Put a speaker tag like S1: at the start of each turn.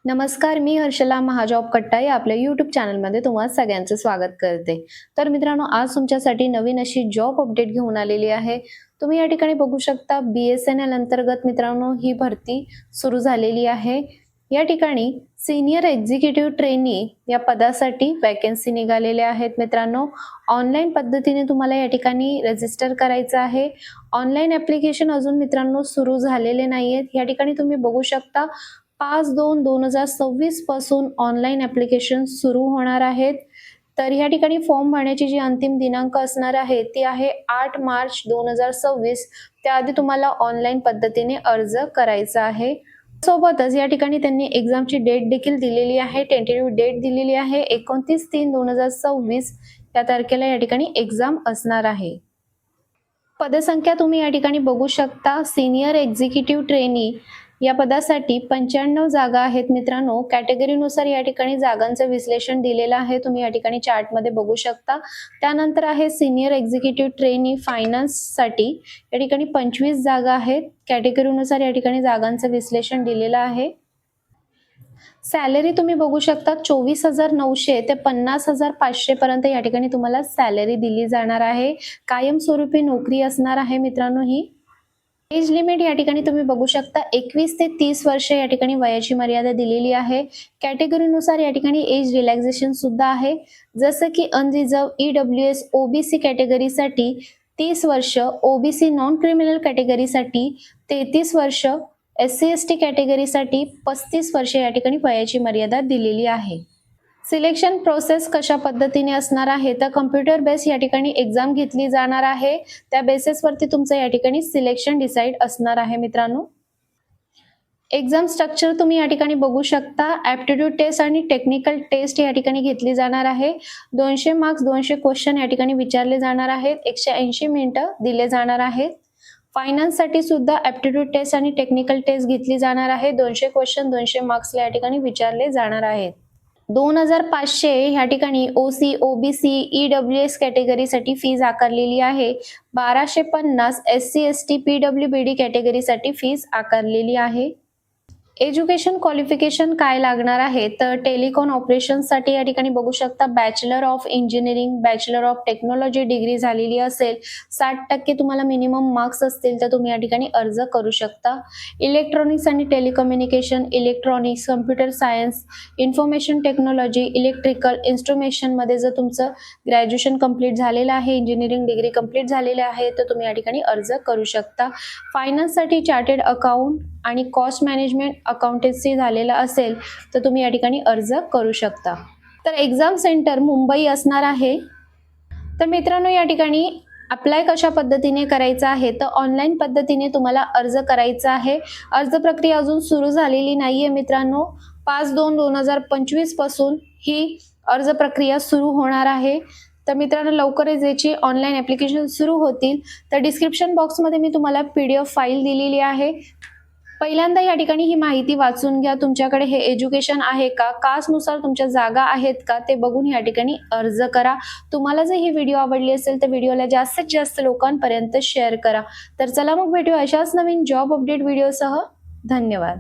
S1: नमस्कार, मी हर्षला महाजॉब कट्टा या आपल्या YouTube चॅनलमध्ये तुम्हा सगळ्यांचं स्वागत करते. तर मित्रांनो, आज तुमच्यासाठी नवीन अशी जॉब अपडेट घेऊन आलेली आहे. तुम्ही या ठिकाणी बघू शकता BSNL अंतर्गत मित्रांनो ही भरती सुरू झालेली आहे. या ठिकाणी सीनियर एक्झिक्युटिव्ह ट्रेनी या पदासाठी वॅकन्सी निघालेल्या आहेत मित्रांनो. ऑनलाईन पद्धतीने तुम्हाला या ठिकाणी रजिस्टर करायचं आहे. ऑनलाईन ॲप्लिकेशन अजून मित्रांनो सुरू झालेले नाहीयेत. या ठिकाणी तुम्ही बघू शकता 5/2/2026 पासून ऑनलाईन ॲप्लिकेशन सुरू होणार आहेत. तर या ठिकाणी फॉर्म भरण्याची जी अंतिम दिनांक असणार आहे ती आहे 8 मार्च 2026. त्याआधी तुम्हाला ऑनलाईन पद्धतीने अर्ज करायचा आहे. सोबतच या ठिकाणी त्यांनी एक्झामची डेट देखील दिलेली आहे. टेंटेटिव्ह डेट दिलेली आहे 29/3/2026 या तारखेला या ठिकाणी एक्झाम असणार आहे. पदसंख्या तुम्ही या ठिकाणी बघू शकता. सीनियर एक्झिक्युटिव्ह ट्रेनी या पदासाठी 95 जागा आहेत मित्रांनो. कॅटेगरीनुसार या ठिकाणी जागांचं विश्लेषण दिलेलं आहे. तुम्ही या ठिकाणी चार्टमध्ये बघू शकता. त्यानंतर आहे सीनियर एक्झिक्युटिव्ह ट्रेनी फायनान्ससाठी या ठिकाणी 25 जागा आहेत. कॅटेगरीनुसार या ठिकाणी जागांचं विश्लेषण दिलेलं आहे. सॅलरी तुम्ही बघू शकता 24,900 ते 50,500 पर्यंत या ठिकाणी तुम्हाला सॅलरी दिली जाणार आहे. कायमस्वरूपी नोकरी असणार आहे मित्रांनो ही. एज लिमिट या ठिकाणी तुम्ही बघू शकता 21 ते 30 वर्ष या ठिकाणी वयाची मर्यादा दिलेली आहे. कॅटेगरीनुसार या ठिकाणी एज रिलॅक्सेशन सुद्धा आहे. जसं की अनरिझर्व EWS OBC कॅटेगरीसाठी 30 वर्ष, OBC नॉन क्रिमिनल कॅटेगरीसाठी 33 वर्ष, SC/ST कॅटेगरीसाठी 35 वर्ष या ठिकाणी वयाची मर्यादा दिलेली आहे. सिलेक्शन प्रोसेस कशा पद्धतीने असणार आहे तर कम्प्युटर बेस या ठिकाणी एक्झाम घेतली जाणार आहे. त्या बेसिसवरती तुमचं या ठिकाणी सिलेक्शन डिसाईड असणार आहे मित्रांनो. एक्झाम स्ट्रक्चर तुम्ही या ठिकाणी बघू शकता. ॲप्टिट्यूड टेस्ट आणि टेक्निकल टेस्ट या ठिकाणी घेतली जाणार आहे. 200 मार्क्स 200 क्वेश्चन या ठिकाणी विचारले जाणार आहेत. 180 मिनिटं दिले जाणार आहेत. फायनान्ससाठी सुद्धा ॲप्टिट्यूड टेस्ट आणि टेक्निकल टेस्ट घेतली जाणार आहे. 200 क्वेश्चन 200 मार्क्सला या ठिकाणी विचारले जाणार आहेत. 2,500 ह्या ठिकाणी OC, OBC, EWS कॅटेगरीसाठी फीज आकारलेली आहे. 1,250 SC/ST, PWBD कॅटेगरीसाठी फीज आकारलेली आहे. एज्युकेशन क्वालिफिकेशन काय लागणार आहे तर टेलिकॉम ऑपरेशनसाठी या ठिकाणी बघू शकता bachelor of engineering, bachelor of technology degree झालेली असेल, 60% तुम्हाला मिनिमम मार्क्स असतील तर तुम्ही या ठिकाणी अर्ज करू शकता. इलेक्ट्रॉनिक्स आणि telecommunication, electronics, computer science, information technology, electrical इन्स्ट्रुमेंटमध्ये जर तुमचं ग्रॅज्युएशन कंप्लीट झालेलं आहे, इंजिनिअरिंग डिग्री कंप्लीट झालेली आहे तर तुम्ही या ठिकाणी अर्ज करू शकता. फायनान्ससाठी चार्टर्ड अकाउंट आणि कॉस्ट मॅनेजमेंट अकाउंटन्सी झालेला असेल तर तुम्ही या ठिकाणी अर्ज करू शकता. तर एक्झाम सेंटर मुंबई असणार आहे. तर मित्रांनो या ठिकाणी अप्लाय कशा पद्धतीने करायचं आहे तर ऑनलाईन पद्धतीने तुम्हाला अर्ज करायचा आहे. अर्ज प्रक्रिया अजून सुरू झालेली नाहीये मित्रांनो. 5/2/2025 पासून ही अर्ज प्रक्रिया सुरू होणार आहे. तर मित्रांनो लवकरच याची ऑनलाईन ॲप्लिकेशन सुरू होतील. तर डिस्क्रिप्शन बॉक्समध्ये मी तुम्हाला PDF फाईल दिलेली आहे. पहिल्यांदा या ठिकाणी ही माहिती वाचून घ्या. तुमच्याकडे हे एज्युकेशन आहे का, कास्टनुसार तुमच्या जागा आहेत का ते बघून या ठिकाणी अर्ज करा. तुम्हाला जर ही व्हिडिओ आवडली असेल तर व्हिडिओला जास्तीत जास्त लोकांपर्यंत शेअर करा. तर चला मग भेटूया अशाच नवीन जॉब अपडेट व्हिडिओसह. धन्यवाद.